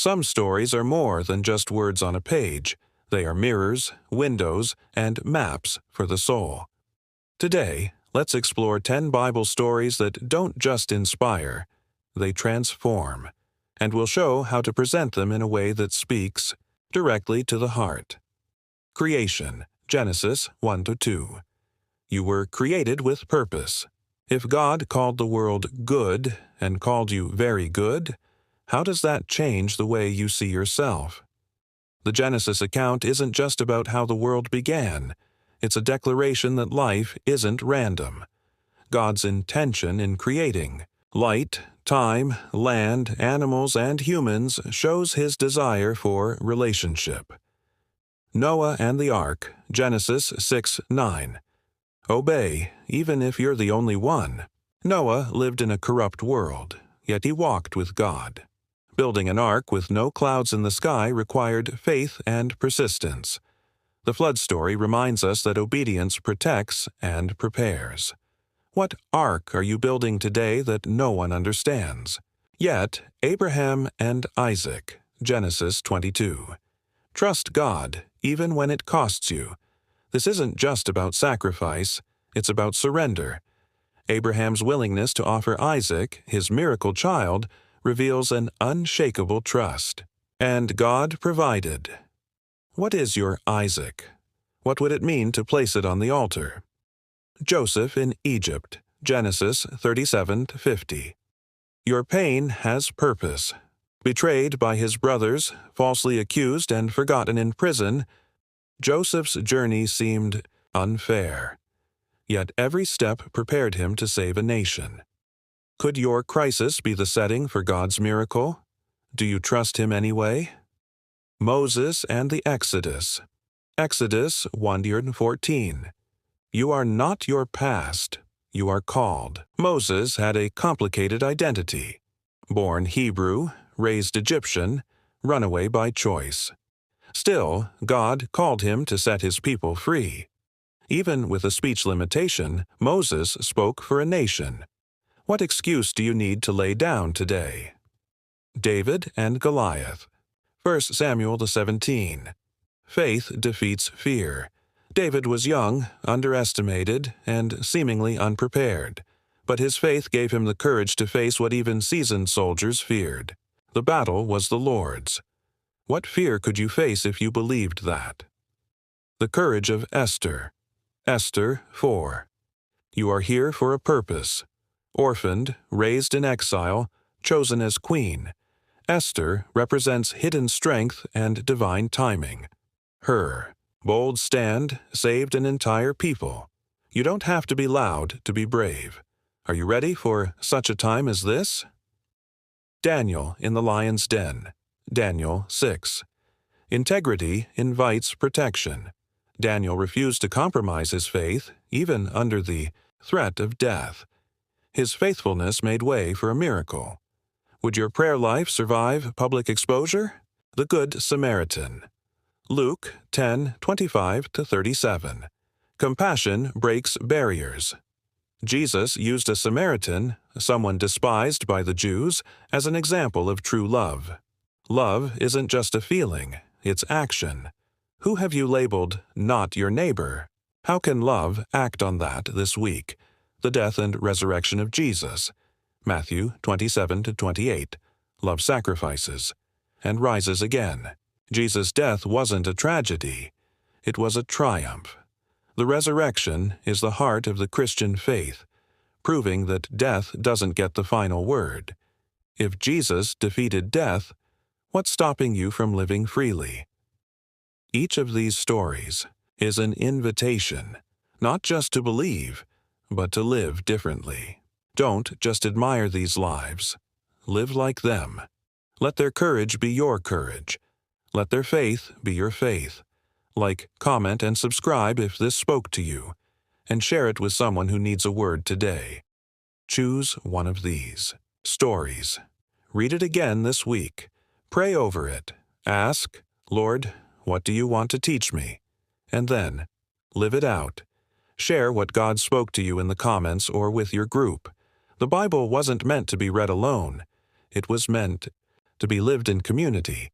Some stories are more than just words on a page. They are mirrors, windows, and maps for the soul. Today, let's explore 10 Bible stories that don't just inspire, they transform, and we'll show how to present them in a way that speaks directly to the heart. Creation, Genesis 1-2. You were created with purpose. If God called the world good and called you very good, how does that change the way you see yourself? The Genesis account isn't just about how the world began. It's a declaration that life isn't random. God's intention in creating light, time, land, animals, and humans shows His desire for relationship. Noah and the Ark, Genesis 6:9. Obey, even if you're the only one. Noah lived in a corrupt world, yet he walked with God. Building an ark with no clouds in the sky required faith and persistence. The flood story reminds us that obedience protects and prepares. What ark are you building today that no one understands? Yet, Abraham and Isaac, Genesis 22. Trust God, even when it costs you. This isn't just about sacrifice, it's about surrender. Abraham's willingness to offer Isaac, his miracle child, reveals an unshakable trust. And God provided. What is your Isaac? What would it mean to place it on the altar? Joseph in Egypt, Genesis 37-50. Your pain has purpose. Betrayed by his brothers, falsely accused and forgotten in prison, Joseph's journey seemed unfair. Yet every step prepared him to save a nation. Could your crisis be the setting for God's miracle? Do you trust Him anyway? Moses and the Exodus. Exodus 1:14. You are not your past, you are called. Moses had a complicated identity. Born Hebrew, raised Egyptian, runaway by choice. Still, God called him to set His people free. Even with a speech limitation, Moses spoke for a nation. What excuse do you need to lay down today? David and Goliath. 1 Samuel 17. Faith defeats fear. David was young, underestimated, and seemingly unprepared, but his faith gave him the courage to face what even seasoned soldiers feared. The battle was the Lord's. What fear could you face if you believed that? The courage of Esther. Esther 4. You are here for a purpose. Orphaned, raised in exile, chosen as queen, Esther represents hidden strength and divine timing. Her bold stand saved an entire people. You don't have to be loud to be brave. Are you ready for such a time as this? Daniel in the lion's den. Daniel 6. Integrity invites protection. Daniel refused to compromise his faith, even under the threat of death. His faithfulness made way for a miracle. Would your prayer life survive public exposure? The Good Samaritan. Luke 10:25-37. Compassion breaks barriers. Jesus used a Samaritan, someone despised by the Jews, as an example of true love. Love isn't just a feeling, it's action. Who have you labeled not your neighbor? How can love act on that this week? The death and resurrection of Jesus. Matthew 27-28. Love sacrifices and rises again. Jesus' death wasn't a tragedy. It was a triumph. The resurrection is the heart of the Christian faith, proving that death doesn't get the final word. If Jesus defeated death, what's stopping you from living freely? Each of these stories is an invitation, not just to believe, but to live differently. Don't just admire these lives. Live like them. Let their courage be your courage. Let their faith be your faith. Like, comment, and subscribe if this spoke to you, and share it with someone who needs a word today. Choose one of these stories. Read it again this week. Pray over it. Ask, Lord, what do you want to teach me? And then, live it out. Share what God spoke to you in the comments or with your group. The Bible wasn't meant to be read alone. It was meant to be lived in community,